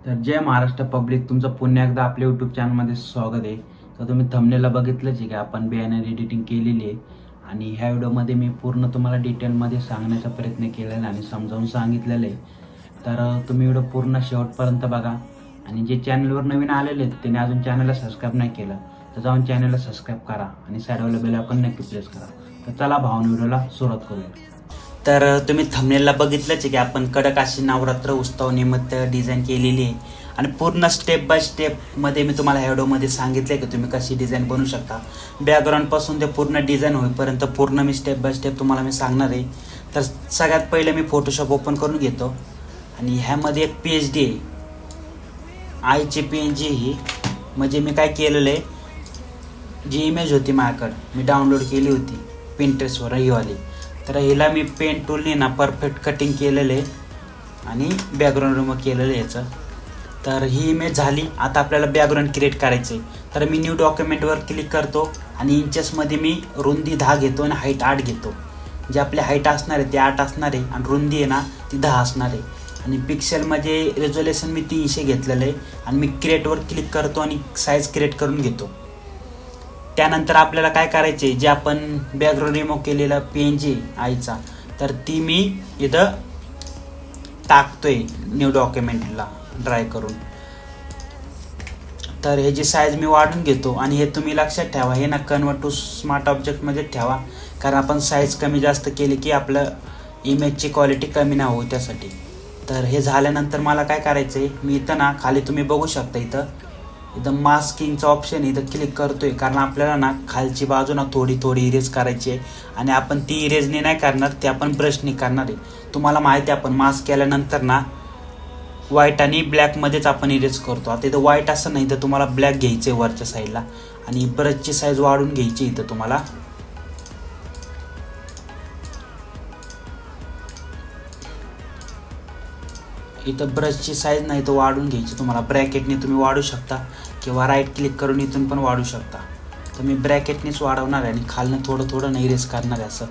तर जय महाराष्ट्र पब्लिक, तुमचं पुन्हा एकदा आपल्या यूट्यूब चॅनलमध्ये स्वागत आहे। तर तुम्ही थंबनेलला बघितलंच आहे की आपण बॅनर एडिटिंग केलेली आहे आणि ह्या व्हिडिओमध्ये मी पूर्ण तुम्हाला डिटेलमध्ये सांगण्याचा प्रयत्न केलेला आणि समजावून सांगितलेलं आहे। तर तुम्ही व्हिडिओ पूर्ण शेवटपर्यंत बघा आणि जे चॅनलवर नवीन आलेले आहेत त्यांनी अजून चॅनलला सबस्क्राईब नाही केलं तर जाऊन चॅनलला सबस्क्राईब करा आणि साईडवाला बेल आयकॉन नक्की प्रेस करा। तर चला भावना व्हिडिओला सुरुवात करूया। तर तुम्ही थंबनेलला बघितलंच आहे की आपण कडक अशी नवरात्र उत्सव निमित्त डिझाईन केलेली आहे आणि पूर्ण स्टेप बाय स्टेप मध्ये मी तुम्हाला ह्या व्हिडिओमध्ये सांगितले की तुम्ही कशी डिझाईन बनवू शकता। बॅकग्राऊंड पासून ते पूर्ण डिझाईन होईपर्यंत पूर्ण मी स्टेप बाय स्टेप तुम्हाला मी सांगणार आहे। तर सगळ्यात पहिले मी फोटोशॉप ओपन करून घेतो आणि ह्यामध्ये एक PNG आहे, आईची PNG ही म्हणजे मी काय केलेलं आहे, जी इमेज होती माझ्याकडे मी डाउनलोड केली होती पिंटरेस्टवर ही वाली, तर हिला मी पेन टूलने ना परफेक्ट कटिंग केलेलं आहे आणि बॅकग्राऊंड रिमूव्ह केलेलं आहे याचं। तर ही इमेज झाली। आता आपल्याला बॅकग्राऊंड क्रिएट करायचं आहे तर मी न्यू डॉक्युमेंटवर क्लिक करतो आणि इंचेसमध्ये मी रुंदी 10 घेतो आणि हाईट 8 घेतो। जे आपली हाईट असणार आहे ते 8 असणार आहे आणि रुंदी आहे ना ती 10 असणार आहे आणि पिक्सेलमध्ये रेझोल्युशन मी 300 घेतलेलं आहे आणि मी क्रिएटवर क्लिक करतो आणि साईज क्रिएट करून घेतो। त्यानंतर आपल्याला काय करायचे, जे आपण बॅकग्राऊंड रिमूव्ह केलेला PNG आईचा तर ती मी इथं टाकतोय न्यू डॉक्युमेंटला ड्राय करून। तर ह्याची साईज मी वाढून घेतो आणि हे तुम्ही लक्षात ठेवा, हे ना कन्वर्ट टू स्मार्ट ऑब्जेक्टमध्ये ठेवा, कारण आपण साईज कमी जास्त केली की आपलं इमेजची क्वालिटी कमी नाही होऊ त्यासाठी। तर हे झाल्यानंतर मला काय करायचं आहे, मी इथं ना खाली तुम्ही बघू शकता इथं मास्किंगचं ऑप्शन इथं क्लिक करतोय, कारण आपल्याला ना खालची बाजू ना थोडी इरेज करायची आहे आणि आपण ती इरेजने नाही करणार, ते आपण ब्रशने करणार आहे। तुम्हाला माहिती आहे आपण मास्क केल्यानंतर ना व्हाईट आणि ब्लॅकमध्येच आपण इरेज करतो। आता इथं व्हाईट असं नाही तर तुम्हाला ब्लॅक घ्यायचं आहे वरच्या साईडला आणि ब्रशची साईज वाढून घ्यायची इथं तुम्हाला। इथं ब्रशची साईज नाही तर वाढून घ्यायची तुम्हाला, ब्रॅकेटने तुम्ही वाढू शकता किंवा राईट क्लिक करून इथून पण वाढू शकता। तर मी ब्रॅकेटनेच वाढवणार आहे आणि खालनं थोडं नाही इरेज करणार आहे, असं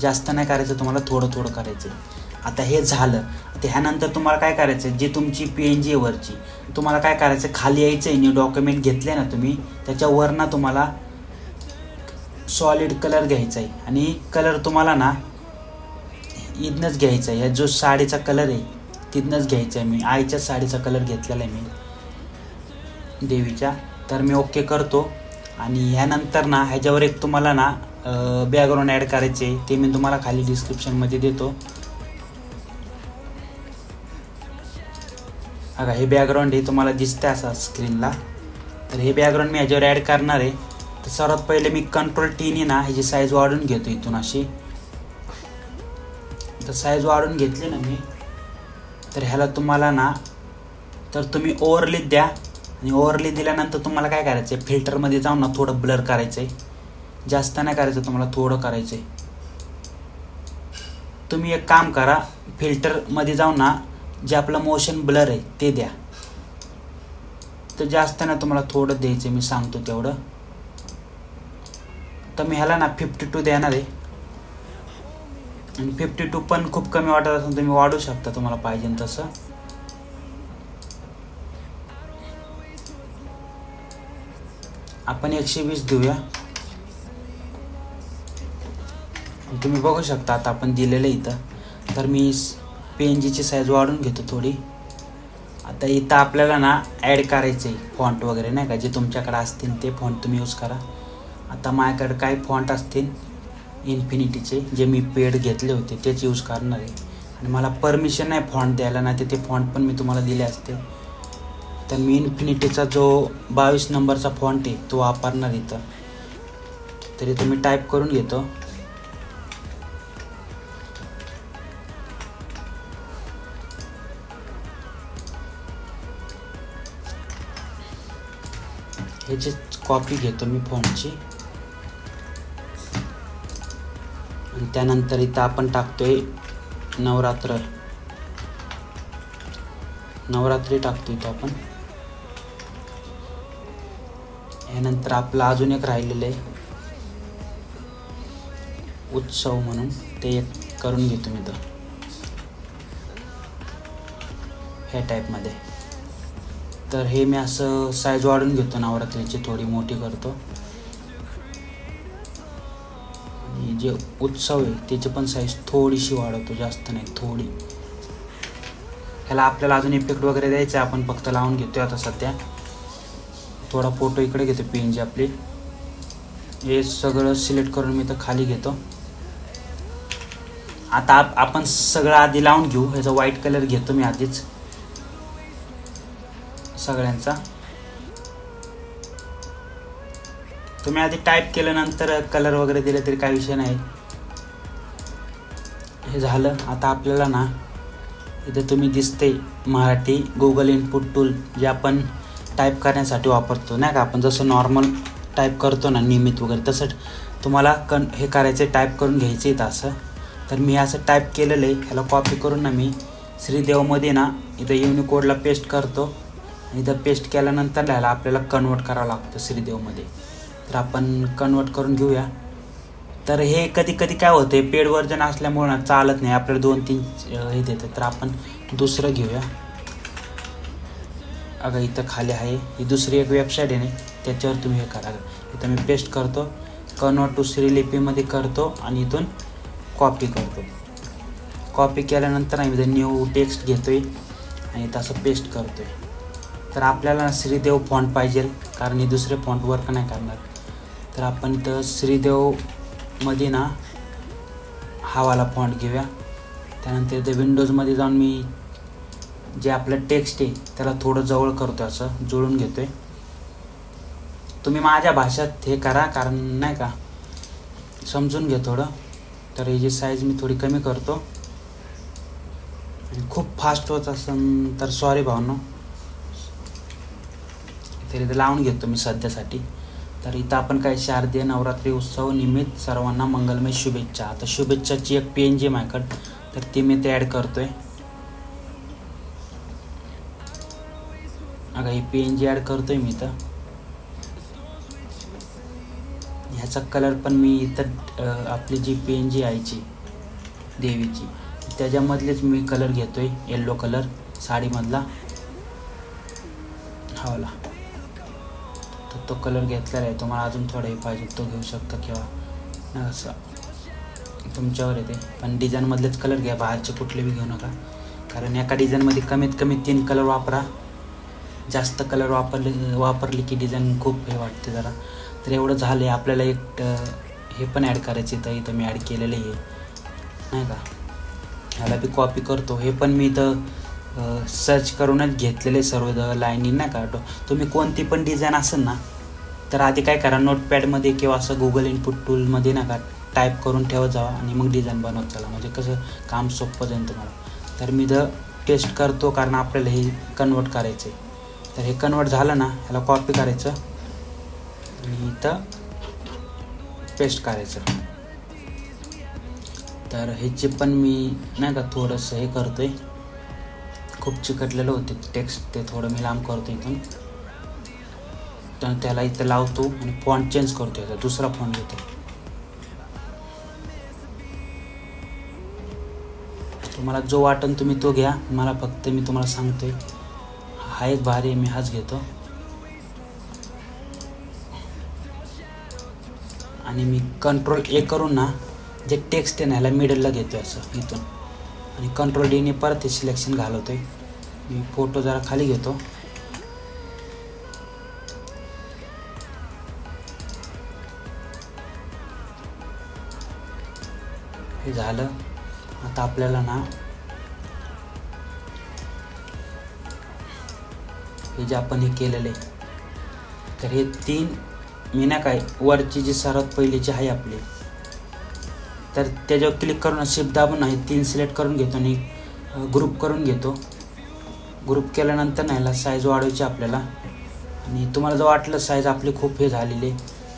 जास्त नाही करायचं तुम्हाला, थोडं करायचं आहे। आता हे झालं, आता ह्यानंतर तुम्हाला काय करायचं, जी तुमची PNG वरची तुम्हाला काय करायचं, खाली यायचं आहे, न्यू डॉक्युमेंट घेतले ना तुम्ही त्याच्यावर ना तुम्हाला सॉलिड कलर घ्यायचा आहे आणि कलर तुम्हाला ना इथनंच घ्यायचा आहे, जो साडीचा कलर आहे तिथनंच घ्यायचं आहे। मी आईच्या साडीचा कलर घेतलेला आहे मी देवीच्या। तर मी ओके करतो आणि ह्यानंतर ना ह्याच्यावर एक तुम्हाला ना बॅकग्राऊंड ॲड करायचे आहे, ते मी तुम्हाला खाली डिस्क्रिप्शनमध्ये देतो। बघा हे बॅकग्राऊंड हे तुम्हाला दिसतं असं स्क्रीनला। तर हे बॅकग्राऊंड मी ह्याच्यावर ॲड करणार आहे। तर सर्वात पहिले मी Ctrl+T ने ना ह्याची साईज वाढून घेतो इथून अशी। तर साईज वाढून घेतली ना मी, तर ह्याला तुम्हाला ना तर तुम्ही ओव्हरले द्या आणि ओव्हरले दिल्यानंतर तुम्हाला काय करायचं आहे, फिल्टरमध्ये जाऊन ना थोडं ब्लर करायचं आहे, जास्त नाही करायचं तुम्हाला, थोडं करायचं आहे। तुम्ही एक काम करा, फिल्टरमध्ये जाऊन ना जे आपलं मोशन ब्लर आहे ते द्या, तर जास्त ना तुम्हाला थोडं द्यायचं आहे, मी सांगतो तेवढं। तर मी ह्याला ना 52 देणार आहे आणि 52 पण खूप कमी वाटत असेल तुम्ही वाढू शकता तुम्हाला पाहिजे तसं। आपण 120 देऊया, तुम्ही बघू शकता आता आपण दिलेलं इथं। तर मी PNG ची साईज वाढून घेतो थोडी। आता इथं आपल्याला ना ॲड करायचं आहे फॉन्ट वगैरे नाही का, जे तुमच्याकडे असतील ते फॉन्ट तुम्ही यूज करा। आता माझ्याकडे काही फॉन्ट असतील इन्फिनिटीचे, जे मी पेड घेतले होते तेच यूज करणार आहे आणि मला परमिशन नाही फॉन्ट द्यायला, नाही ते फॉन्ट पण मी तुम्हाला दिले असते। तर मी इन्फिनिटीचा जो 22 नंबरचा फॉन्ट आहे तो वापरणार इथं। तरी तुम्ही टाईप करून घेतो। ह्याची कॉपी घेतो मी फॉन्टची आणि त्यानंतर इथं आपण टाकतोय नवरात्री टाकतोय इथं आपण। यानंतर आपलं अजून एक राहिलेलं आहे उत्सव म्हणून, ते एक करून घेतो मी तर ह्या टाईपमध्ये। तर हे मी असं साईज वाढून घेतो, नवरात्रीची थोडी मोठी करतो. आणि जे उत्सव आहे त्याची पण साईज थोडीशी वाढवतो, जास्त नाही, थोडी. ह्याला आपल्याला अजून इफेक्ट वगैरे द्यायचं आहे, आपण फक्त लावून घेतो आता सध्या. थोडा फोटो इकडे घेतो, PNG आपली. हे सगळं सिलेक्ट करून मी तर खाली घेतो. आता आपण सगळं आधी लावून घेऊ. ह्याचा व्हाईट कलर घेतो मी आधीच सगळ्यांचा. तुम्ही आधी टाईप केल्यानंतर कलर वगैरे दिले तरी काही विषय नाही. हे झालं. आता आपल्याला ना इथे तुम्ही दिसते मराठी गुगल इनपुट टूल, जे आपण टाईप करण्यासाठी वापरतो नाही का. आपण जसं नॉर्मल टाईप करतो ना नियमित वगैरे, तसं तुम्हाला हे करायचं, टाईप करून घ्यायचं आहे असं. तर मी असं टाईप केलेलं आहे. ह्याला कॉपी करून ना मी श्रीदेवमध्ये ना इथं युनिकोडला पेस्ट करतो. इथं पेस्ट केल्यानंतर ह्याला आपल्याला कन्वर्ट करावं लागतं श्रीदेवमध्ये. तर आपण कन्वर्ट करून घेऊया. तर हे कधी कधी काय होतं आहे, पेड व्हर्जन असल्यामुळे चालत नाही, आपल्याला 2-3 हे देतं. तर आपण दुसरं घेऊया. अगं इथं खाली आहे, ही दुसरी एक वेबसाईट आहे ना, त्याच्यावर तुम्ही हे करा. इथं मी पेस्ट करतो, कन्वर्ट टू श्रीलिपीमध्ये करतो आणि इथून कॉपी करतो. कॉपी केल्यानंतर आम्ही इथं न्यू टेक्स्ट घेतो आहे आणि तसं पेस्ट करतो आहे. तर आपल्याला श्रीदेव फॉन्ट पाहिजे, कारण हे दुसरे फॉन्ट वर्क नाही करणार. तर आपण इथं श्रीदेवमध्ये ना हा वाला फॉन्ट घेऊया. त्यानंतर इथं विंडोजमध्ये जाऊन मी जे आपलं टेक्स्ट आहे त्याला थोडं जवळ करतो, असं जुळून घेतो आहे. तुम्ही माझ्या भाषेत हे करा, कारण नाही का समजून घ्या थोडं. तर याची साईज मी थोडी कमी करतो. खूप फास्ट होत असेल तर सॉरी भावनो. तर इथं लावून घेतो मी सध्यासाठी. तर इथं आपण काय शारदीय नवरात्री उत्सव निमित्त सर्वांना मंगलमय शुभेच्छा. आता शुभेच्छाची एक PNG माझ्याकडं, तर ती मी ते ॲड करतोय. अगं ही PNG ॲड करतोय मी इथं. ह्याचा कलर पण मी इथं आपली जी PNG आईची देवीची त्याच्यामधलेच मी कलर घेतोय, येल्लो कलर साडीमधला हवाला. तर तो कलर घेतलेला आहे. तुम्हाला अजून थोडाही पाहिजे तो घेऊ शकता किंवा असं तुमच्यावर येते. पण डिझाईनमधलेच कलर घ्या, बाहेरचे कुठले बी घेऊ नका, कारण एका डिझाईनमध्ये कमीत कमी 3 कलर वापरा. जास्त कलर वापरले की डिझाईन खूप हे वाटते जरा. तर एवढं झालं आहे. आपल्याला एक हे पण ॲड करायचं आहे. इथं मी ॲड केलेलं आहे नाही का. ह्याला बी कॉपी करतो. हे पण मी इथं सर्च करूनच घेतलेले सर्व लाईनी नाही का. तुम्ही कोणती पण डिझाईन असेल ना, तर आधी काय करा, नोटपॅडमध्ये किंवा असं गुगल इनपुट टूलमध्ये ना का टाईप करून ठेवत जावा आणि मग डिझाईन बनवत चला, म्हणजे कसं काम सोपं जाईल तुम्हाला. तर मी इथं पेस्ट करतो, कारण आपल्याला हे कन्वर्ट करायचं आहे. तर हे कन्वर्ट झालं ना, ह्याला कॉपी करायचं आणि इथं पेस्ट करायचं. तर ह्याचे पण मी नाही का थोडंसं हे करतो आहे. खूप चिकटलेलं होते टेक्स्ट, ते थोडं मी लांब करतो इथून. तर त्याला इथं लावतो आणि फॉन्ट चेंज करतो. याचा दुसरा फॉन्ट घेतो. तुम्हाला जो वाटन तुम्ही तो घ्या. मला फक्त मी तुम्हाला सांगतोय हा एक भारी आहे, मी हाच घेतो. आणि मी Ctrl+A करून ना जे टेक्स्ट आहे ना ह्याला मिडलला घेतो असं इथून, आणि Ctrl+D ने परत हे सिलेक्शन घालवतोय. मी फोटो जरा खाली घेतो. हे झालं. आता आपल्याला ना हे जे आपण हे केलेले, तर हे 3 मी ना काय वरची जी सर्वात पहिलीची आहे आपली, तर त्याच्यावर क्लिक करून शिफ्ट दाबून आहे 3 सिलेक्ट करून घेतो आणि ग्रुप करून घेतो. ग्रुप केल्यानंतर ना ह्याला साईज वाढवायची आपल्याला. आणि तुम्हाला जर वाटलं साईज आपली खूप हे झालेली,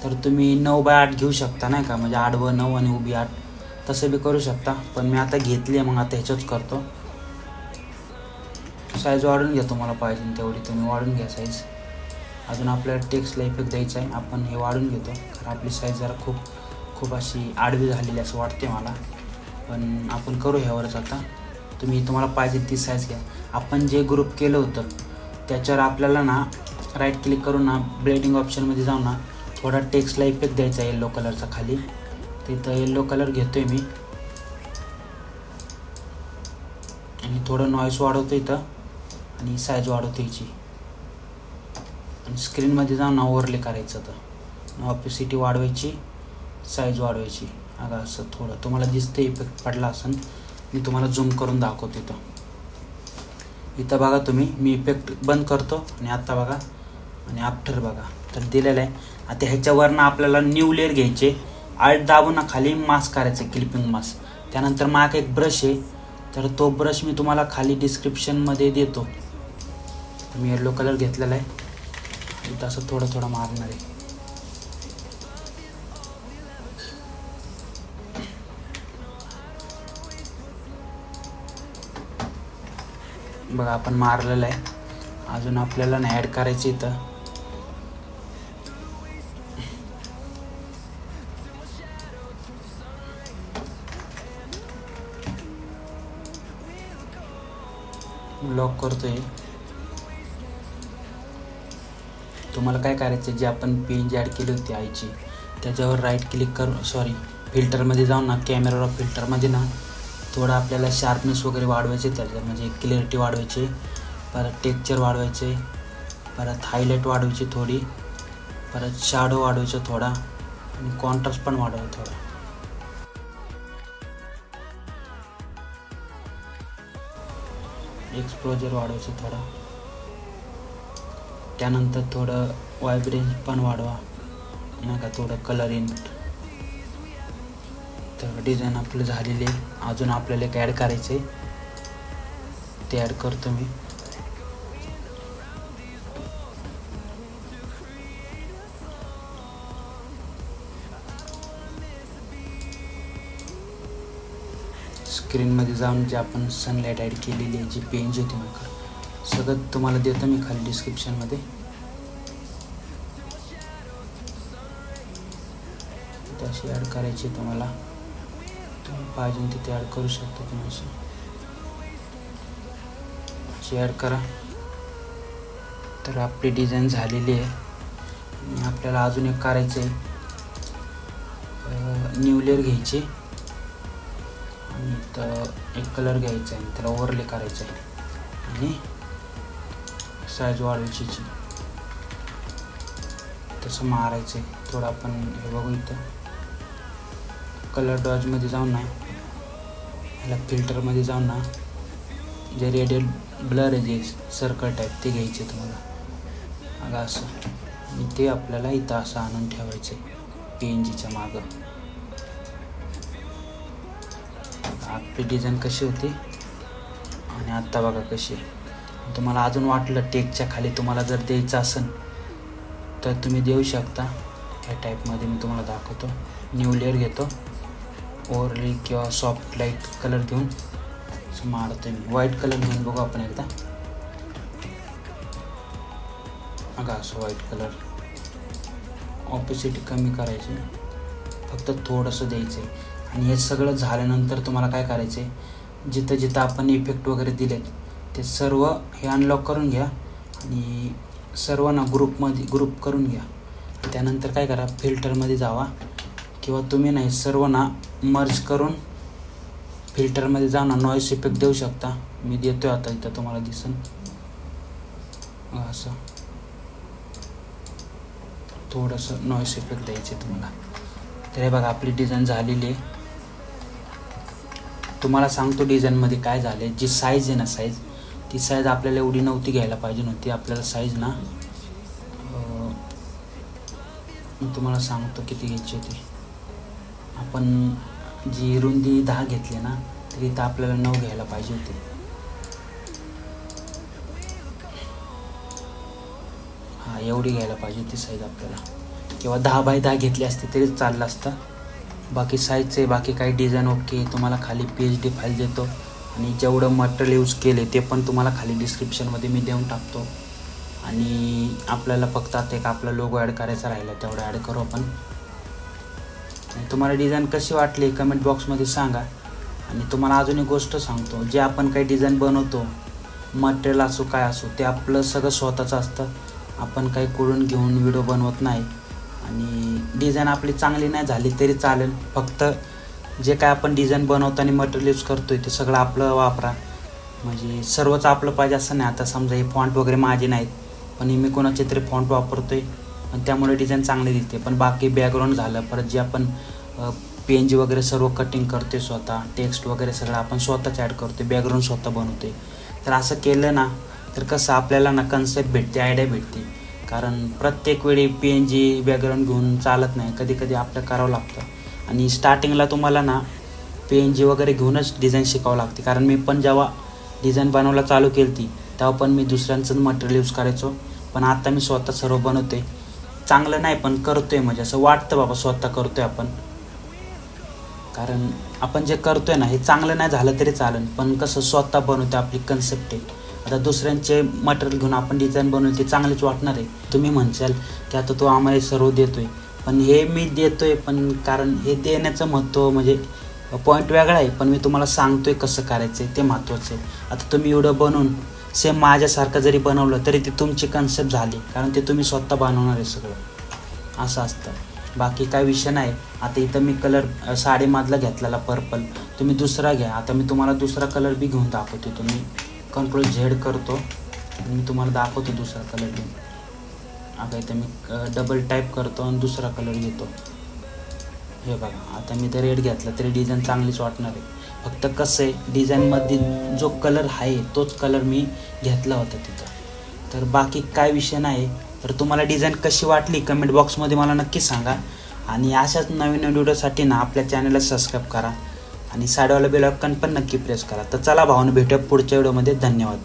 तर तुम्ही 9x8 घेऊ शकता नाही का, म्हणजे आडवं 9 आणि उभी 8 तसं बी करू शकता. पण मी आता घेतली आहे, मग आता ह्याच्याच करतो. साईज वाढून घ्या, तुम्हाला पाहिजे तेवढी तुम्ही वाढून घ्या साईज. अजून आपल्याला टेक्स्टला इफेक्ट द्यायचा आहे, आपण हे वाढून घेतो, कारण आपली साईज जरा खूप अशी आडवी झालेली असं वाटते मला. पण आपण करू ह्यावरच आता. तुम्हाला पाहिजे ती साईज घ्या. आपण जे ग्रुप केलं होतं त्याच्यावर आपल्याला ना राईट क्लिक करून ना ब्लेंडिंग ऑप्शनमध्ये जाऊन ना थोडा टेक्स्टला इफेक्ट द्यायचा येलो कलरचा खाली. तिथं येलो कलर घेतोय मी आणि थोडं नॉईस वाढवतो इथं आणि साईज वाढवतो याची. आणि स्क्रीनमध्ये जाऊन ओव्हरले करायचं. तर ऑपेसिटी वाढवायची, साईज वाढवायची. अगं असं थोडं तुम्हाला दिसतं इफेक्ट पडला असेल. मी तुम्हाला झूम करून दाखवतो. इथं बघा तुम्ही, मी इफेक्ट बंद करतो आणि आत्ता बघा आणि आफ्टर बघा तर दिलेलं आहे. आता ह्याच्यावरनं आपल्याला न्यू लेअर घ्यायचे. आल्ट दाबून खाली मास्क करायचं, क्लिपिंग मास्क. त्यानंतर माझा एक ब्रश आहे, तर तो ब्रश मी तुम्हाला खाली डिस्क्रिप्शनमध्ये देतो. मी येलो कलर घेतलेला आहे. इथं असं थोडं थोडं मारणार आहे. बघा आपण मारलेलं आहे. अजून आपल्याला ना ॲड करायचं इथं. लॉक करतोय. तुम्हाला काय करायचं, जे आपण PNG ॲड केली होती आईची, त्याच्यावर राईट क्लिक करून फिल्टरमध्ये जाऊन ना कॅमेरा ऑफ फिल्टरमध्ये ना थोडं आपल्याला शार्पनेस वगैरे वाढवायचे, त्याच्या म्हणजे क्लिअरिटी वाढवायची, परत टेक्स्चर वाढवायचे, परत हायलाईट वाढवायची थोडी, परत शॅडो वाढवायचं थोडा आणि कॉन्ट्रास्ट पण वाढवायचं थोडा. एक्सपोजर वाढवायचं थोडा. त्यानंतर थोडं व्हायब्रन्स पण वाढवा नाही का, थोडं कलर इन. तर डिझाईन आपलं झालेली आहे. अजून आपल्याला एक ॲड करायचं आहे, ते ॲड करतो मी. स्क्रीनमध्ये जाऊन जे आपण सनलाईट ॲड केलेली आहे, जी PNG होती मग सगळं तुम्हाला देतो मी खाली डिस्क्रिप्शनमध्ये. अशी ॲड करायची तुम्हाला, तुम्ही पाहिजे तिथे ॲड करू शकता. तुम्ही अशी ॲड करा. तर आपली डिझाईन झालेली आहे. आणि आपल्याला अजून एक करायचं आहे, न्यू लेअर घ्यायची आणि तर एक कलर घ्यायचा आहे, त्याला ओव्हरले करायचं आहे आणि साईज वाढवायची. तसं मारायचं आहे थोडं. आपण हे बघू इथं कलर डॉजमध्ये जाऊन ना, ह्याला फिल्टरमध्ये जाऊन ना, जे रेडियल ब्लर आहे जे सर्कल टाईप ते घ्यायचे तुम्हाला. अगं असं आणि ते आपल्याला इथं असं आणून ठेवायचं आहे PNGच्या मागं. आपली डिझाईन कशी होती आणि आत्ता बघा कशी. तुम्हाला अजून वाटलं टेक्स्टच्या खाली तुम्हाला जर द्यायचं असेल तर तुम्ही देऊ शकता. या टाईपमध्ये मी तुम्हाला दाखवतो. न्यू लेअर घेतो, ओव्हरले किंवा सॉफ्ट लाईट कलर घेऊन असं मारतो मी. व्हाईट कलर घेऊन बघू आपण एकदा. अगं असं व्हाईट कलर. ऑपेसिटी कमी करायची, फक्त थोडंसं द्यायचं आहे. आणि हे सगळं झाल्यानंतर तुम्हाला काय करायचं आहे, जिथं जिथं आपण इफेक्ट वगैरे दिलेत ते सर्व हे अनलॉक करून घ्या आणि सर्व ना ग्रुप करून घ्या. त्यानंतर काय करा, फिल्टरमध्ये जावा किंवा तुम्ही नाही सर्व ना मर्ज करून फिल्टरमध्ये जाऊन ना नॉईस इफेक्ट देऊ शकता. मी देतोय आता इथं, तुम्हाला दिसेल असं थोडंसं नॉईस इफेक्ट द्यायचे तुम्हाला. तर हे बघा आपली डिझाईन झालेली आहे. तुम्हाला सांगतो डिझाईनमध्ये काय झालं आहे. जी साईज आहे ना, साईज ती साईज आपल्याला एवढी नव्हती घ्यायला पाहिजे नव्हती. आपल्याला साईज ना मी तुम्हाला सांगतो किती घ्यायची होती. आपण जी रुंदी 10 घेतली ना, तर इथं आपल्याला 9 घ्यायला पाहिजे होती. हां एवढी घ्यायला पाहिजे होती साईज आपल्याला, किंवा 10 बाय 10 घेतली असते तरी चाललं असतं. बाकी साईजचे बाकी काही डिझाईन ओके. तुम्हाला खाली PHD फाईल देतो आणि जेवढं मटेरियल यूज केले ते पण तुम्हाला खाली डिस्क्रिप्शनमध्ये मी देऊन टाकतो. आणि आपल्याला फक्त आता एक आपला लोगो ॲड करायचा राहिला, तेवढं ॲड करू आपण. आणि तुम्हाला डिझाईन कशी वाटली कमेंट बॉक्समध्ये सांगा. आणि तुम्हाला अजून एक गोष्ट सांगतो, जे आपण काही डिझाईन बनवतो मटेरियल असो काय असो ते आपलं सगळं स्वतःचं असतं. आपण काही कुठून घेऊन व्हिडिओ बनवत नाही. आणि डिझाईन आपली चांगली नाही झाली तरी चालेल, फक्त जे काय आपण डिझाईन बनवताना मटेरियल यूज करतो आहे ते सगळं आपलं वापरा. म्हणजे सर्वच आपलं पाहिजे असं नाही. आता समजा हे फॉन्ट वगैरे माझे नाहीत, पण मी कोणाचे तरी फॉन्ट वापरतो आहे आणि त्यामुळे डिझाईन चांगली दिसते. पण बाकी बॅकग्राऊंड झालं, परत जे आपण PNG वगैरे सर्व कटिंग करते स्वतः, टेक्स्ट वगैरे सगळं आपण स्वतःच ॲड करतो, बॅकग्राऊंड स्वतः बनवते. तर असं केलं ना तर कसं आपल्याला ना कन्सेप्ट भेटते, आयडिया भेटते. कारण प्रत्येक वेळी PNG बॅकग्राऊंड घेऊन चालत नाही, कधी कधी आपलं करावं लागतं. आणि स्टार्टिंगला तुम्हाला ना PNG वगैरे घेऊनच डिझाईन शिकावं लागते. कारण मी पण जेव्हा डिझाईन बनवायला चालू केली ती तेव्हा पण मी दुसऱ्यांचंच मटेरियल यूज करायचो. पण आता मी स्वतः सर्व बनवते. चांगलं नाही पण करतोय, म्हणजे असं वाटतं बाबा स्वतः करतोय आपण. कारण आपण जे करतोय ना हे चांगलं नाही झालं तरी चालेल, पण कसं स्वतः बनवते, आपली कन्सेप्ट आहे. आता दुसऱ्यांचे मटेरियल घेऊन आपण डिझाईन बनवली ते चांगलीच वाटणार आहे. तुम्ही म्हणशाल की आता तो आम्हाला सर्व देतोय, पण हे मी देतोय पण कारण हे देण्याचं महत्त्व म्हणजे पॉईंट वेगळा आहे. पण मी तुम्हाला सांगतोय कसं करायचं आहे ते महत्त्वाचं आहे. आता तुम्ही एवढं बनवून सेम माझ्यासारखं जरी बनवलं तरी ती तुमची कन्सेप्ट झाली, कारण ते तुम्ही स्वतः बनवणार आहे सगळं, असं असतं. बाकी काय विषय नाही. आता इथं मी कलर साडीमधला घेतलेला पर्पल, तुम्ही दुसरा घ्या. आता मी तुम्हाला दुसरा कलर बी घेऊन दाखवतो. तुम्ही Ctrl+Z करतो आणि मी तुम्हाला दाखवतो दुसरा कलर घेऊन. आता इथं मी डबल टाईप करतो आणि दुसरा कलर घेतो. हे बघा, आता मी तर रेड घेतला तरी डिझाईन चांगलीच वाटणार आहे. फक्त कसं आहे, डिझाईनमध्ये जो कलर आहे तोच कलर मी घेतला होता तिथं. तर बाकी काय विषय नाही. तर तुम्हाला डिझाईन कशी वाटली कमेंट बॉक्समध्ये मला नक्की सांगा. आणि अशाच नवीन व्हिडिओसाठी ना आपल्या चॅनलला सबस्क्राईब करा आणि साईडवाला बेल आयकॉन पण नक्की प्रेस करा. तर चला भावांनो, भेटूया पुढच्या व्हिडिओमध्ये. धन्यवाद.